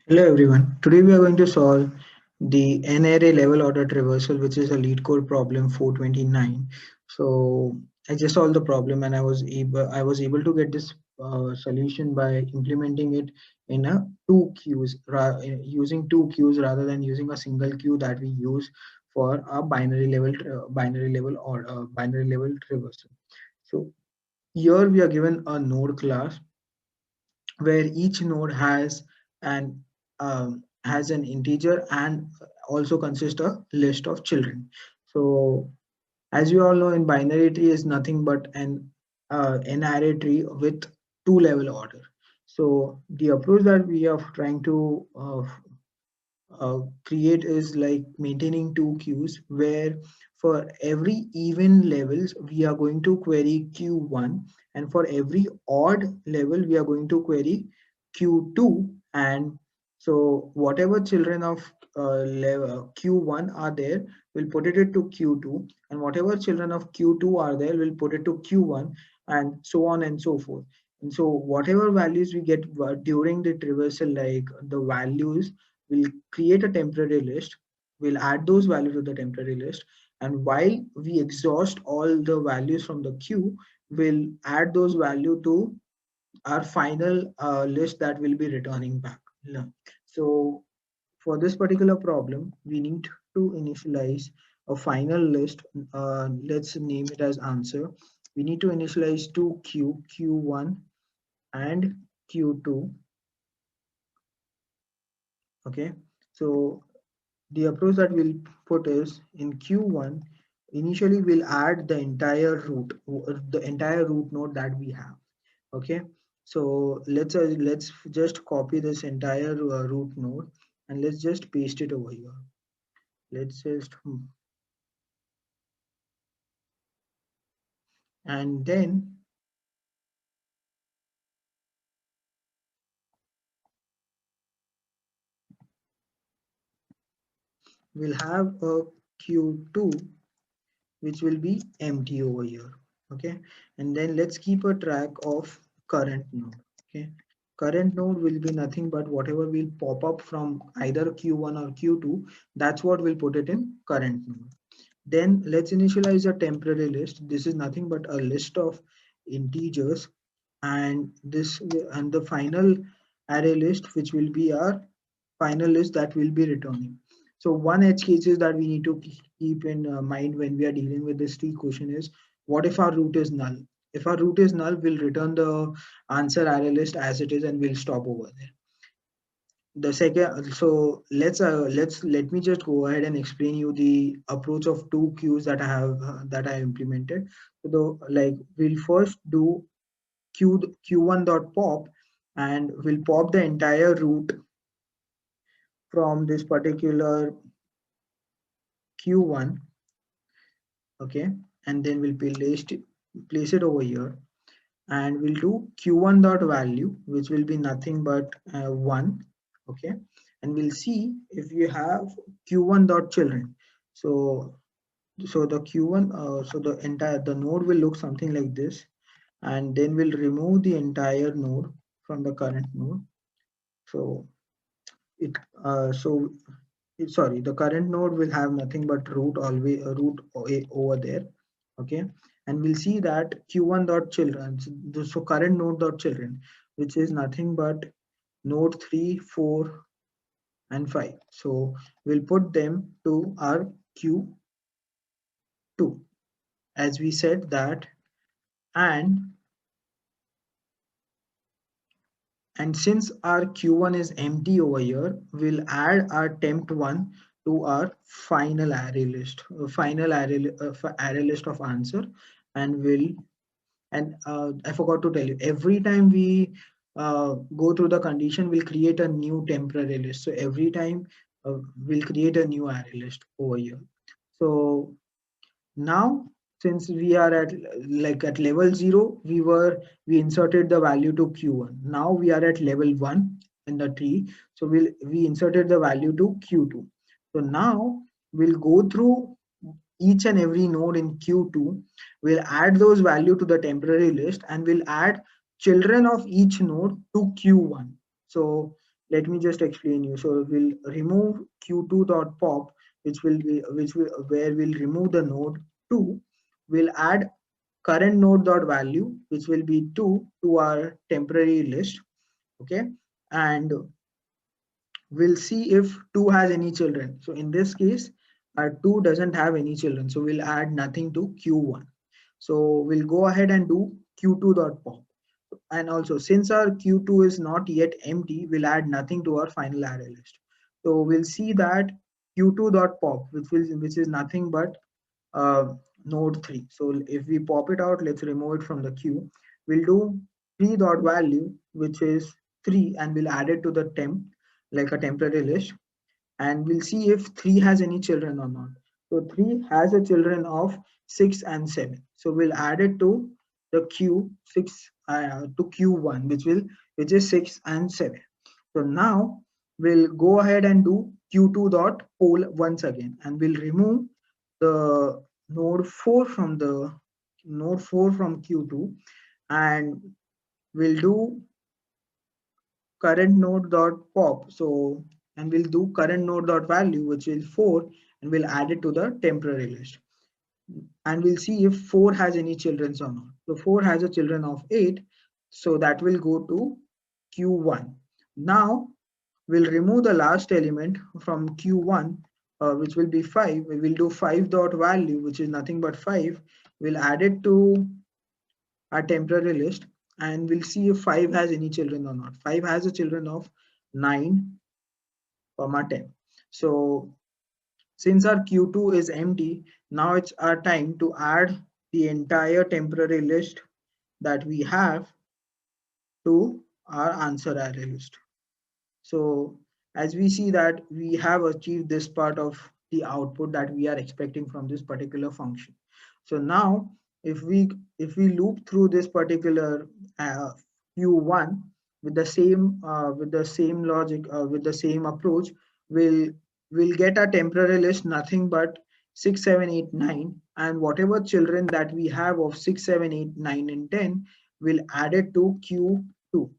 Hello everyone. Today we are going to solve the N-ary level order traversal, which is a Leetcode problem 429. So I just solved the problem, and I was able to get this solution by implementing it in a two queues, using two queues rather than using a single queue that we use for a binary level traversal. So here we are given a node class where each node has an integer and also consists a list of children. So as you all know, in binary tree is nothing but an array tree with two level order. So the approach that we are trying to create is like maintaining two queues, where for every even levels we are going to query q1, and for every odd level we are going to query q2. And so whatever children of level q1 are there, we'll put it to q2, and whatever children of q2 are there, we'll put it to q1, and so on and so forth. And so whatever values we get during the traversal, like the values, we'll create a temporary list, we'll add those values to the temporary list, and while we exhaust all the values from the queue, we'll add those values to our final list that will be returning back. Yeah. So for this particular problem, we need to initialize a final list. Let's name it as answer. We need to initialize two q1 and q2. Okay, so the approach that we'll put is in Q1, initially we'll add the entire root node that we have. Okay, so let's just copy this entire root node, and let's just paste it over here. Let's just and then we'll have a Q2 which will be empty over here. Okay, and then let's keep a track of current node. Okay, current node will be nothing but whatever will pop up from either q1 or q2, that's what we'll put it in current node. Then let's initialize a temporary list. This is nothing but a list of integers, and the final array list, which will be our final list that will be returning. So one edge cases that we need to keep in mind when we are dealing with this tree question is, what if our root is null? If our root is null, we'll return the answer array list as it is, and we'll stop over there. The second, so let me just go ahead and explain you the approach of two queues that I implemented. So we'll first do q1 dot pop, and we'll pop the entire root from this particular q1. Okay, and then we'll place it over here, and we'll do q1 dot value, which will be nothing but 1. Okay, and we'll see if you have q1 dot children. So the q1, so the node will look something like this, and then we'll remove the entire node from the current node. So it so sorry, the current node will have nothing but root always over there. Okay, and we'll see that q1 dot children, so current node dot children, which is nothing but node 3, 4, and 5. So we'll put them to our q2, as we said that. And since our q1 is empty over here, we'll add our temp1 to our final array list, array list of answer. And I forgot to tell you, every time we go through the condition, we'll create a new temporary list. So every time we'll create a new array list over here. So now, since we are at level 0, we inserted the value to q1. Now we are at level 1 in the tree, so we inserted the value to q2. So now we'll go through each and every node in q2. We'll add those value to the temporary list, and we'll add children of each node to q1. So let me just explain you. So we'll remove q2.pop, where we'll remove the node 2. We'll add current node dot value, which will be 2, to our temporary list. Okay, and we'll see if 2 has any children. So in this case, our 2 doesn't have any children, so we'll add nothing to q1. So we'll go ahead and do q2.pop. And also, since our q2 is not yet empty, we'll add nothing to our final array list. So we'll see that q2.pop, which is nothing but uh, node 3. So if we pop it out, let's remove it from the queue. We'll do 3 dot value, which is 3, and we'll add it to the temp, like a temporary list, and we'll see if 3 has any children or not. So 3 has a children of 6 and 7. So we'll add it to the q6, to q1, which is 6 and 7. So now we'll go ahead and do q2 dot poll once again, and we'll remove the node 4 from q2, and we'll do current node dot pop. So, and we'll do current node dot value, which is 4, and we'll add it to the temporary list, and we'll see if 4 has any children or not. So 4 has a children of 8, so that will go to q1. Now we'll remove the last element from q1, which will be 5. We will do 5 dot value, which is nothing but 5. We'll add it to our temporary list, and we'll see if 5 has any children or not. 5 has a children of 9, 10. So since our q2 is empty, now it's our time to add the entire temporary list that we have to our answer array list. So as we see that we have achieved this part of the output that we are expecting from this particular function. So now if we loop through this particular q1 with the same logic, with the same approach, we'll get a temporary list nothing but 6, 7, 8, 9, and whatever children that we have of 6, 7, 8, 9, and 10, we'll add it to q2.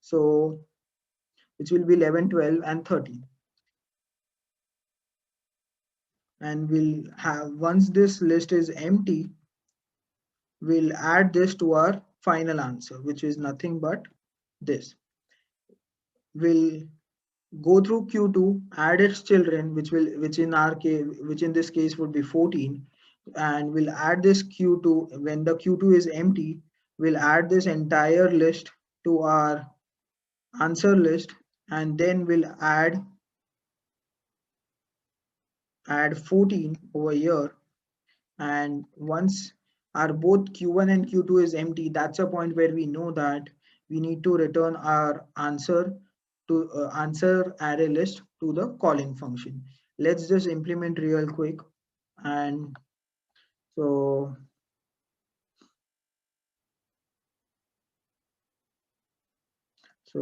So which will be 11, 12, and 13. And we'll have, once this list is empty, we'll add this to our final answer, which is nothing but this. We'll go through q2, add its children, which in this case would be 14, and we'll add this q2. When the q2 is empty, we'll add this entire list to our answer list, and then we'll add 14 over here. And once our both q1 and q2 is empty, that's a point where we know that we need to return our answer array list to the calling function. Let's just implement real quick. And so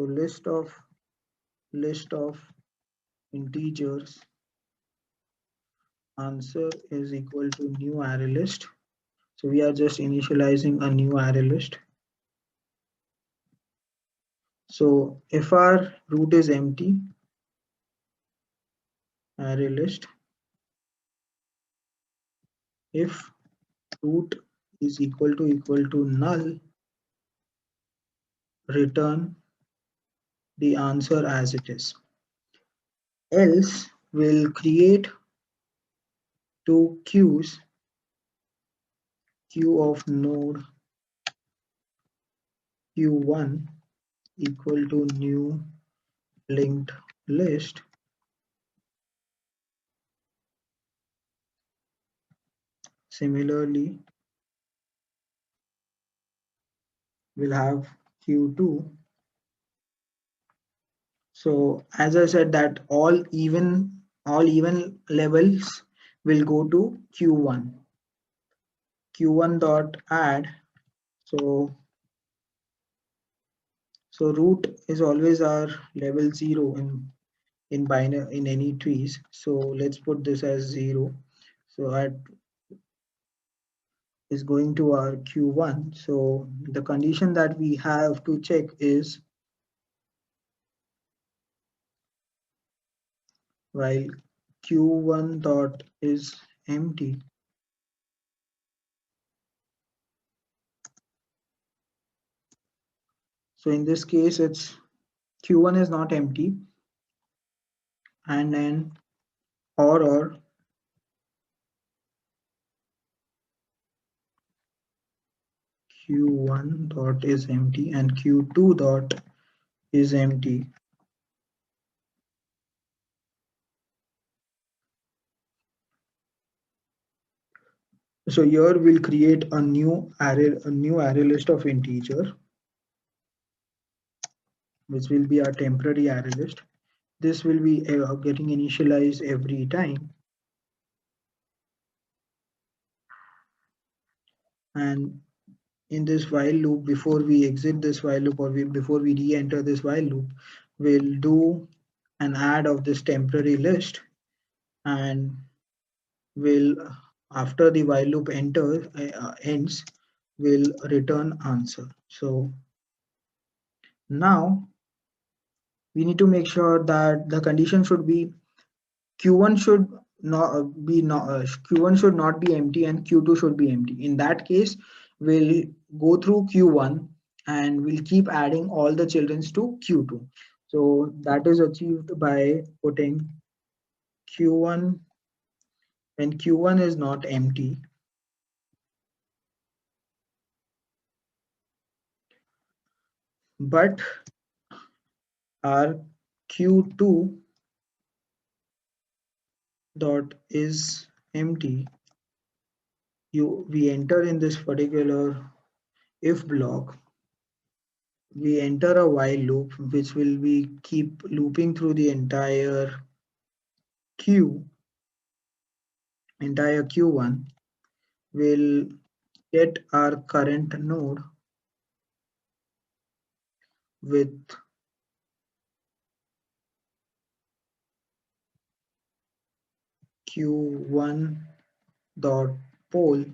list of integers answer is equal to new array list. So we are just initializing a new array list. So if our root is empty, array list, if root is equal to null, return the answer as it is. Else we'll create two queues, queue of node q1 equal to new linked list. Similarly, we'll have q2. So as I said that all even levels will go to q1. q1 dot add. So root is always our level 0 in binary, in any trees. So let's put this as 0. So at is going to our q1. So the condition that we have to check is while q1 dot is empty. So in this case, it's q1 is not empty, and then or q1 dot is empty and q2 dot is empty. So here we'll create a new array list of integer, which will be our temporary array list. This will be getting initialized every time, and in this while loop, before we exit this while loop, or before we re-enter this while loop, we'll do an add of this temporary list, and will after the while loop ends, will return answer. So now we need to make sure that the condition should be q1 should not q1 should not be empty and q2 should be empty. In that case, we'll go through q1 and we'll keep adding all the childrens to q2. So that is achieved by putting q1 when q1 is not empty, but our q2 dot is empty. We enter in this particular if block, we enter a while loop which will be keep looping through the queue entire q1. Will get our current node with q1 dot poll.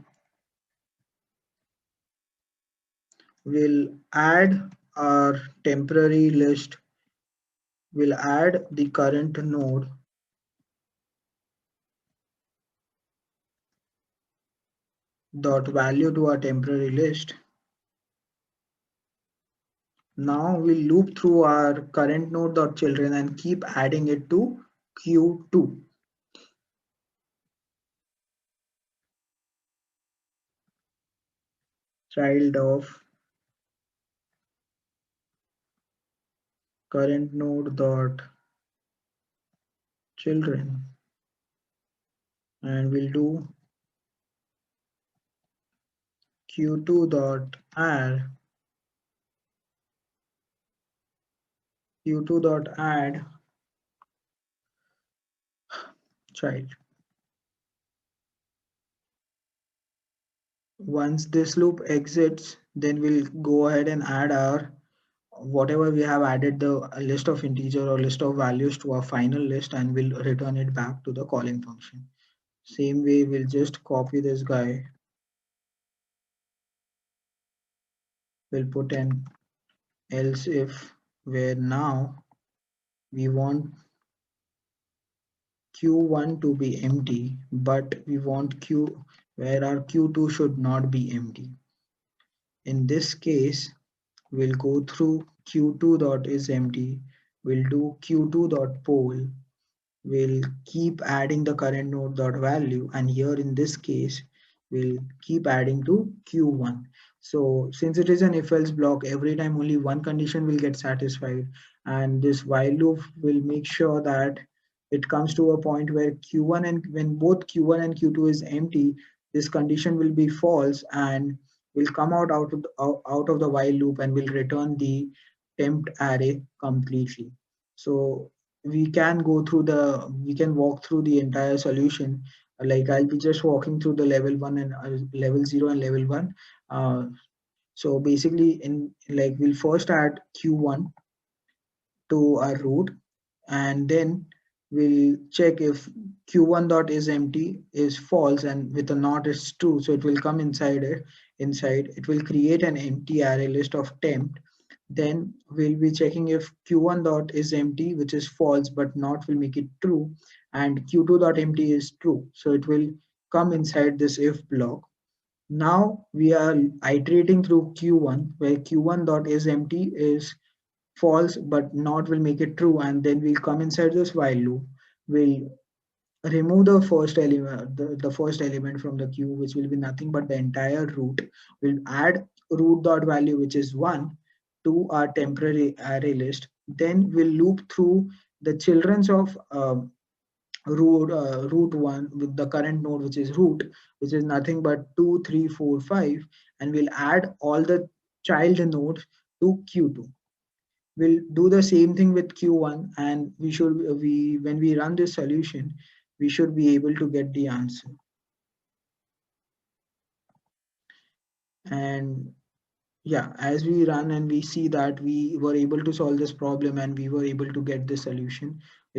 Will add our temporary list, will add the current node dot value to our temporary list. Now we loop through our current node dot children and keep adding it to q2. Child of current node dot children, and we'll do q2 dot add q2 dot add child. Once this loop exits, then we'll go ahead and add our whatever we have added, the list of integer or list of values, to our final list, and we'll return it back to the calling function. Same way, we'll just copy this guy. We'll put an else if, where now we want q1 to be empty, but we want where our q2 should not be empty. In this case, we'll go through q2 dot is empty. We'll do q2 dot poll. We'll keep adding the current node dot value, and here in this case we'll keep adding to q1. So since it is an if else block, every time only one condition will get satisfied, and this while loop will make sure that it comes to a point where q1 and when both q1 and q2 is empty, this condition will be false and will come out of the while loop and will return the temp array completely. So we can walk through the entire solution. Like I'll be just walking through the level 1 and level 0 and level 1. So basically, in like we'll first add q1 to our root, and then we'll check if q1 dot is empty is false and with a not is true, so it will come inside it will create an empty array list of temp, Then we'll be checking if q1 dot is empty, which is false, but not will make it true, and q2 dot empty is true. So it will come inside this if block. Now we are iterating through q1, where q1 dot is empty is false, but not will make it true, and then we'll come inside this while loop. We'll remove the first element, the first element from the queue, which will be nothing but the entire root. We'll add root dot value, which is 1, to our temporary array list. Then we'll loop through the children's of root 1 with the current node, which is root, which is nothing but 2, 3, 4, 5, and we'll add all the child nodes to q2. We'll do the same thing with q1, and we when we run this solution, we should be able to get the answer. And yeah, as we run and we see that we were able to solve this problem and we were able to get the solution,